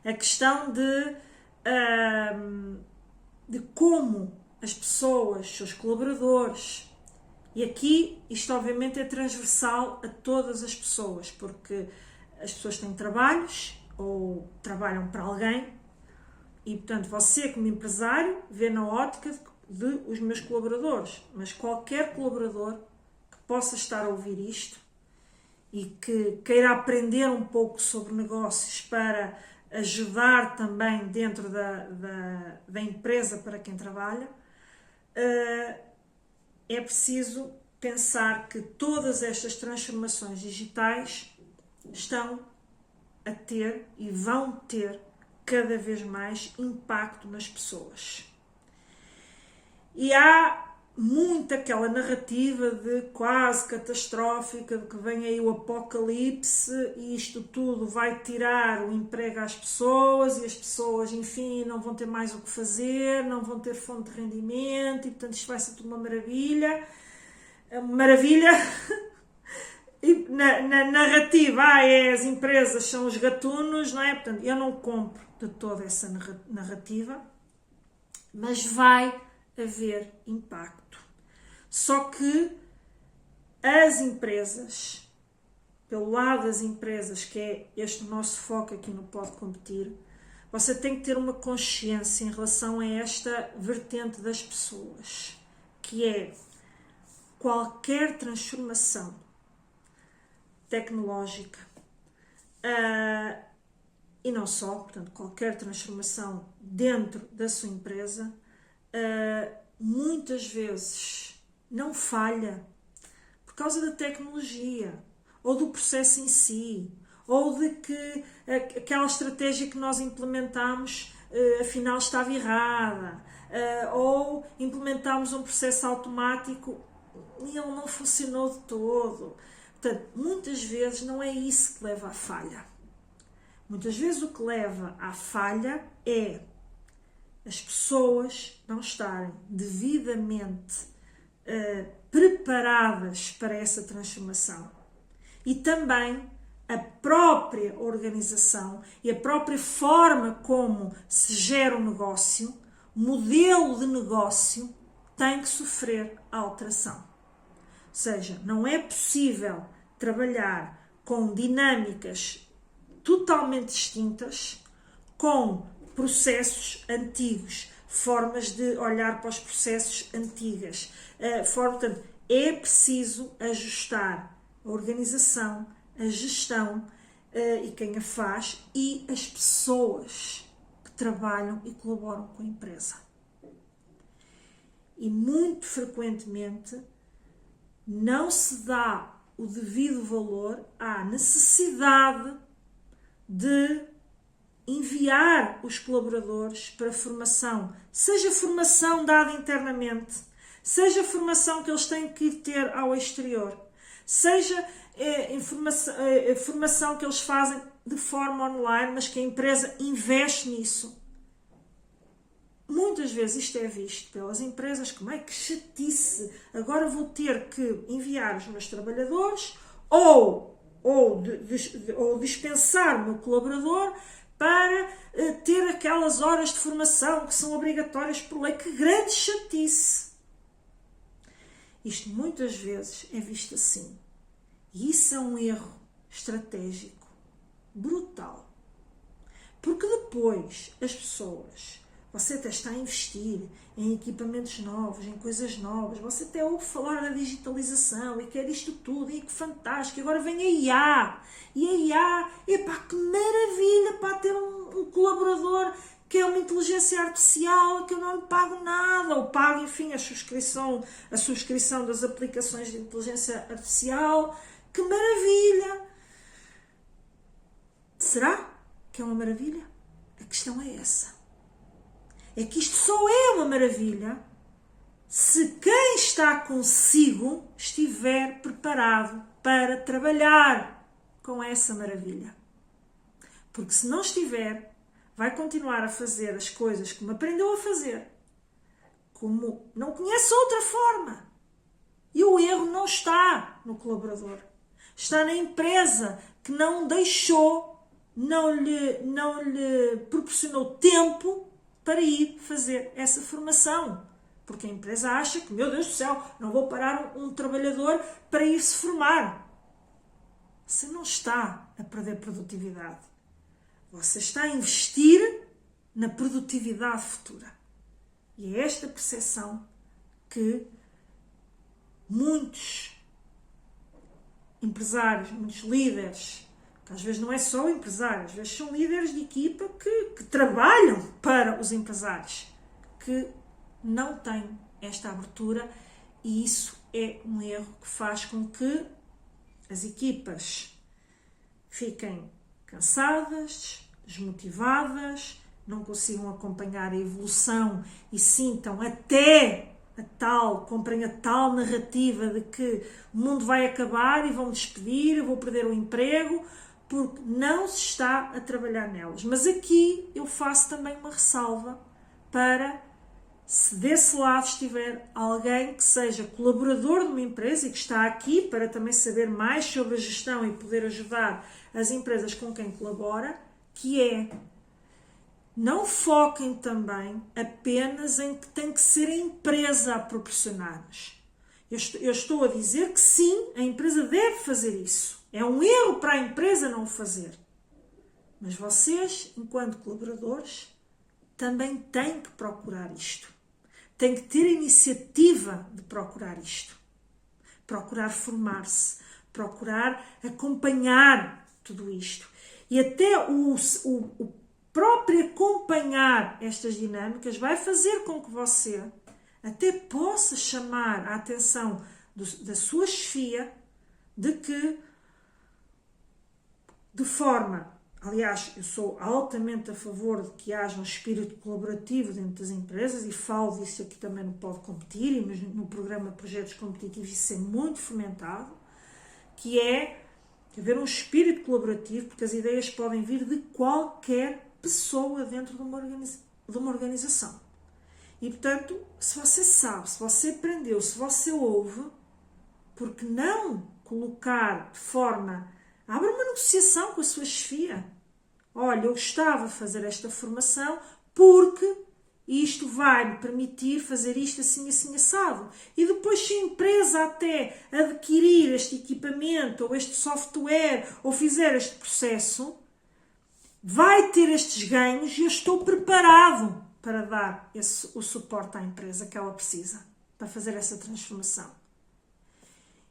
A questão de como as pessoas, seus colaboradores, e aqui isto obviamente é transversal a todas as pessoas, porque as pessoas têm trabalhos ou trabalham para alguém e, portanto, você como empresário vê na ótica de os meus colaboradores, mas qualquer colaborador que possa estar a ouvir isto e que queira aprender um pouco sobre negócios para ajudar também dentro da empresa para quem trabalha, é preciso pensar que todas estas transformações digitais estão a ter e vão ter cada vez mais impacto nas pessoas. E há muito aquela narrativa de quase catastrófica, de que vem aí o apocalipse e isto tudo vai tirar o emprego às pessoas e as pessoas, enfim, não vão ter mais o que fazer, não vão ter fonte de rendimento e, portanto, isto vai ser tudo uma maravilha. Maravilha! E na narrativa, as empresas são os gatunos, não é? Portanto, eu não compro de toda essa narrativa, mas vai haver impacto. Só que as empresas, pelo lado das empresas, que é este nosso foco aqui no Pode Competir, você tem que ter uma consciência em relação a esta vertente das pessoas, que é qualquer transformação tecnológica e não só, portanto, qualquer transformação dentro da sua empresa, muitas vezes não falha por causa da tecnologia ou do processo em si, ou de que aquela estratégia que nós implementamos afinal estava errada, ou implementámos um processo automático e ele não funcionou de todo. Portanto, muitas vezes não é isso que leva à falha. Muitas vezes o que leva à falha é as pessoas não estarem devidamente preparadas para essa transformação. E também a própria organização e a própria forma como se gera um negócio, modelo de negócio, tem que sofrer alteração. Ou seja, não é possível trabalhar com dinâmicas totalmente distintas, com processos antigos, formas de olhar para os processos antigas. Portanto, é preciso ajustar a organização, a gestão e quem a faz e as pessoas que trabalham e colaboram com a empresa. E muito frequentemente não se dá o devido valor à necessidade de enviar os colaboradores para formação, seja formação dada internamente, seja formação que eles têm que ter ao exterior, seja formação que eles fazem de forma online, mas que a empresa investe nisso. Muitas vezes isto é visto pelas empresas como que chatice, agora vou ter que enviar os meus trabalhadores ou dispensar o meu colaborador para ter aquelas horas de formação que são obrigatórias por lei. Que grande chatice! Isto muitas vezes é visto assim. E isso é um erro estratégico brutal. Porque depois as pessoas, você até está a investir em equipamentos novos, em coisas novas, você até ouve falar da digitalização e quer isto tudo, e que fantástico, agora vem a IA. E a IA, epá, que maravilha para ter um colaborador que é uma inteligência artificial, que eu não lhe pago nada, ou pago, enfim, a subscrição das aplicações de inteligência artificial. Que maravilha! Será que é uma maravilha? A questão é essa. É que isto só é uma maravilha se quem está consigo estiver preparado para trabalhar com essa maravilha. Porque se não estiver, vai continuar a fazer as coisas como aprendeu a fazer, como não conhece outra forma. E o erro não está no colaborador. Está na empresa que não deixou, não lhe proporcionou tempo para ir fazer essa formação. Porque a empresa acha que, meu Deus do céu, não vou parar um trabalhador para ir se formar. Você não está a perder produtividade. Você está a investir na produtividade futura. E é esta percepção que muitos empresários, muitos líderes, que às vezes não é só o empresário, às vezes são líderes de equipa que trabalham para os empresários, que não têm esta abertura, e isso é um erro que faz com que as equipas fiquem cansadas, desmotivadas, não consigam acompanhar a evolução e sintam até comprem a tal narrativa de que o mundo vai acabar e vão me despedir, eu vou perder o emprego, porque não se está a trabalhar nelas. Mas aqui eu faço também uma ressalva para, se desse lado estiver alguém que seja colaborador de uma empresa e que está aqui para também saber mais sobre a gestão e poder ajudar as empresas com quem colabora, que é: não foquem também apenas em que tem que ser a empresa a proporcionar-nos. Eu estou a dizer que sim, a empresa deve fazer isso. É um erro para a empresa não o fazer. Mas vocês, enquanto colaboradores, também têm que procurar isto. Têm que ter a iniciativa de procurar isto. Procurar formar-se, procurar acompanhar tudo isto. E até o próprio acompanhar estas dinâmicas vai fazer com que você até possa chamar a atenção da sua chefia de que, de forma, aliás, eu sou altamente a favor de que haja um espírito colaborativo dentro das empresas e falo disso aqui também no Pode Competir e no programa Projetos Competitivos, isso é muito fomentado, que é haver um espírito colaborativo, porque as ideias podem vir de qualquer pessoa dentro de uma organização. E, portanto, se você sabe, se você aprendeu, se você ouve, por que não colocar de forma... Abra uma negociação com a sua chefia. Olha, eu gostava de fazer esta formação porque isto vai me permitir fazer isto assim, assim, assado. E depois, se a empresa até adquirir este equipamento ou este software ou fizer este processo, vai ter estes ganhos e eu estou preparado para dar o suporte à empresa que ela precisa para fazer essa transformação.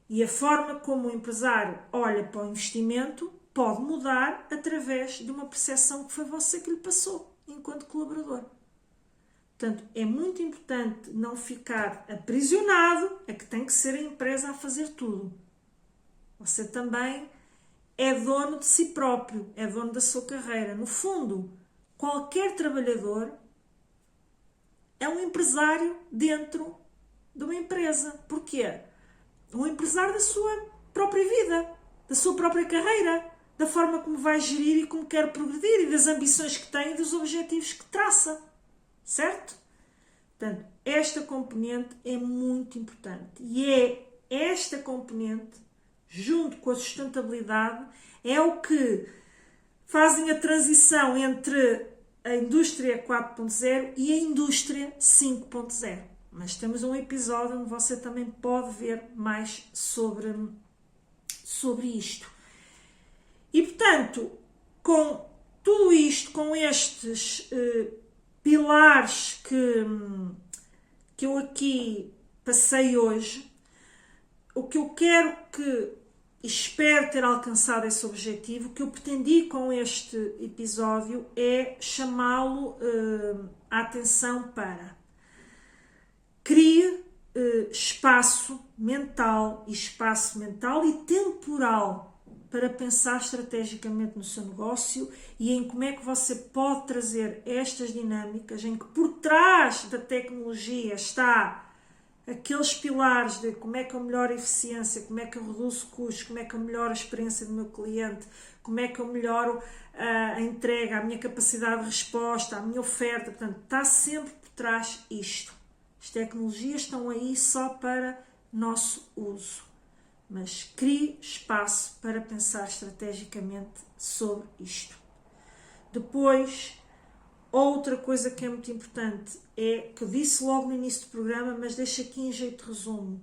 E a forma como o empresário olha para o investimento pode mudar através de uma percepção que foi você que lhe passou enquanto colaborador. Portanto, é muito importante não ficar aprisionado a que tem que ser a empresa a fazer tudo. Você também é dono de si próprio, é dono da sua carreira. No fundo, qualquer trabalhador é um empresário dentro de uma empresa. Porquê? Um empresário da sua própria vida, da sua própria carreira, da forma como vai gerir e como quer progredir e das ambições que tem e dos objetivos que traça. Certo? Portanto, esta componente é muito importante. E é esta componente, junto com a sustentabilidade, é o que fazem a transição entre a indústria 4.0 e a indústria 5.0. Mas temos um episódio onde você também pode ver mais sobre isto. E, portanto, com tudo isto, com estes pilares que eu aqui passei hoje, o que eu quero que espero ter alcançado esse objetivo, o que eu pretendi com este episódio é chamá-lo a atenção para crie espaço mental e temporal para pensar estrategicamente no seu negócio e em como é que você pode trazer estas dinâmicas em que por trás da tecnologia está aqueles pilares de como é que eu melhoro a eficiência, como é que eu reduzo custos, como é que eu melhoro a experiência do meu cliente, como é que eu melhoro a entrega, a minha capacidade de resposta, a minha oferta. Portanto, está sempre por trás isto. As tecnologias estão aí só para nosso uso, mas crie espaço para pensar estrategicamente sobre isto. Depois, outra coisa que é muito importante é, que eu disse logo no início do programa, mas deixo aqui em jeito de resumo.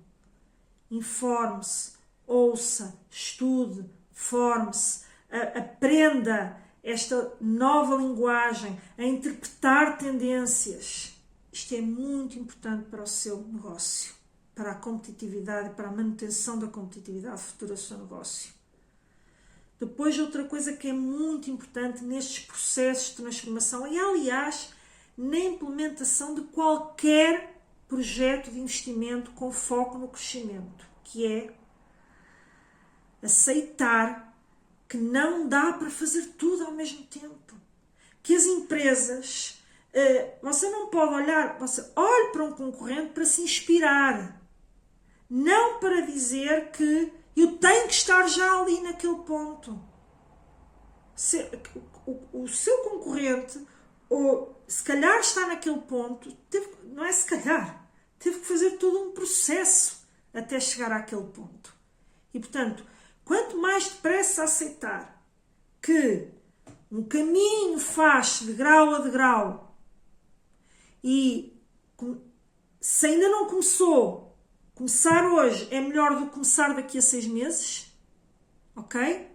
Informe-se, ouça, estude, forme-se, aprenda esta nova linguagem, a interpretar tendências. Isto é muito importante para o seu negócio, para a competitividade, para a manutenção da competitividade futura do seu negócio. Depois, outra coisa que é muito importante nestes processos de transformação e, aliás, na implementação de qualquer projeto de investimento com foco no crescimento, que é aceitar que não dá para fazer tudo ao mesmo tempo. Que as empresas Você não pode olhar, você olhe para um concorrente para se inspirar, não para dizer que eu tenho que estar já ali naquele ponto. O seu concorrente, ou se calhar está naquele ponto, não é se calhar, teve que fazer todo um processo até chegar àquele ponto. E portanto, quanto mais depressa aceitar que um caminho faz-se de grau a degrau e se ainda não começou, começar hoje é melhor do que começar daqui a 6 meses, ok?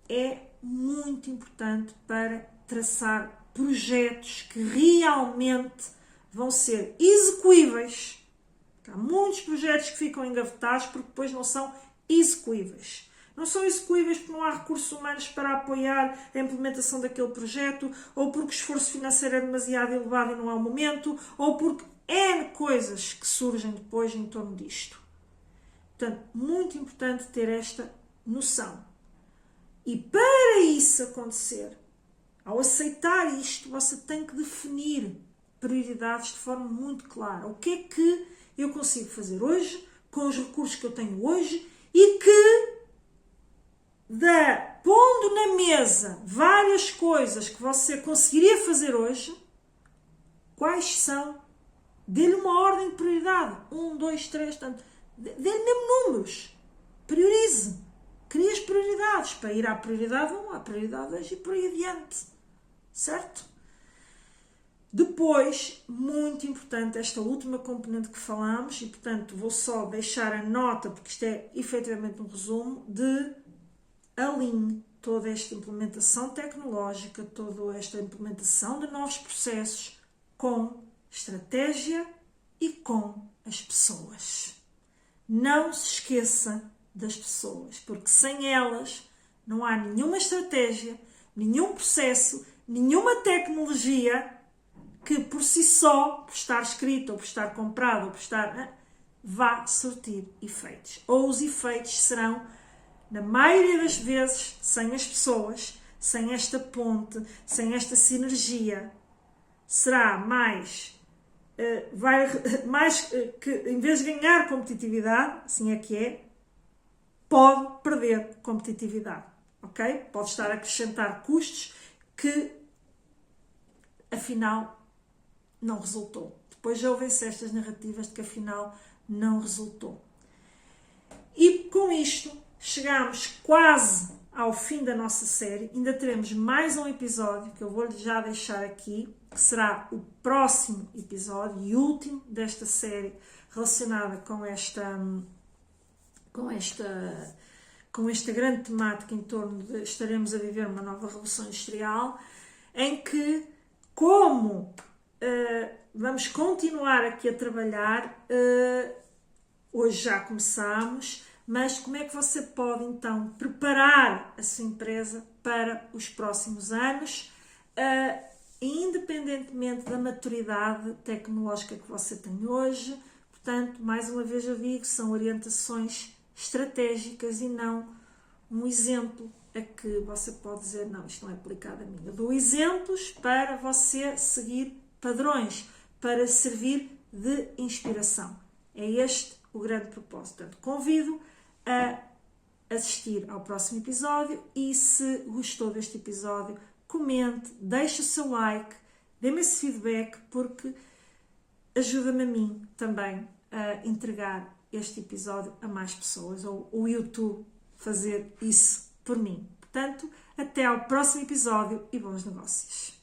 É muito importante para traçar projetos que realmente vão ser execuíveis. Há muitos projetos que ficam engavetados porque depois não são execuíveis. Não são execuíveis porque não há recursos humanos para apoiar a implementação daquele projeto, ou porque o esforço financeiro é demasiado elevado e não há o momento, ou porque N coisas que surgem depois em torno disto. Portanto, muito importante ter esta noção. E para isso acontecer, ao aceitar isto, você tem que definir prioridades de forma muito clara. O que é que eu consigo fazer hoje, com os recursos que eu tenho hoje, e que, pondo na mesa várias coisas que você conseguiria fazer hoje, quais são? Dê-lhe uma ordem de prioridade. 1, 2, 3, tanto. Dê-lhe mesmo números. Priorize. Crie as prioridades. Para ir à prioridade 1, à prioridade 2 e por aí adiante. Certo? Depois, muito importante, esta última componente que falámos, e portanto vou só deixar a nota, porque isto é efetivamente um resumo, de alinhe toda esta implementação tecnológica, toda esta implementação de novos processos com estratégia e com as pessoas. Não se esqueça das pessoas, porque sem elas não há nenhuma estratégia, nenhum processo, nenhuma tecnologia que por si só, por estar escrito, ou por estar comprado, ou por estar, vá surtir efeitos. Ou os efeitos serão, na maioria das vezes, sem as pessoas, sem esta ponte, sem esta sinergia, será mais que, em vez de ganhar competitividade, assim é que é, pode perder competitividade, ok? Pode estar a acrescentar custos que, afinal, não resultou. Depois já ouvem-se estas narrativas de que, afinal, não resultou. E com isto, chegamos quase ao fim da nossa série. Ainda teremos mais um episódio que eu vou já deixar aqui, que será o próximo episódio e último desta série relacionada com esta grande temática em torno de estaremos a viver uma nova revolução industrial, em que, como vamos continuar aqui a trabalhar, hoje já começámos, mas como é que você pode então preparar a sua empresa para os próximos anos, independentemente da maturidade tecnológica que você tem hoje. Portanto, mais uma vez eu digo, são orientações estratégicas e não um exemplo a que você pode dizer, não, isto não é aplicado a mim. Eu dou exemplos para você seguir padrões, para servir de inspiração. É este o grande propósito. Portanto, convido a assistir ao próximo episódio e, se gostou deste episódio, comente, deixe o seu like, dê-me esse feedback, porque ajuda-me a mim também a entregar este episódio a mais pessoas, ou o YouTube fazer isso por mim. Portanto, até ao próximo episódio e bons negócios.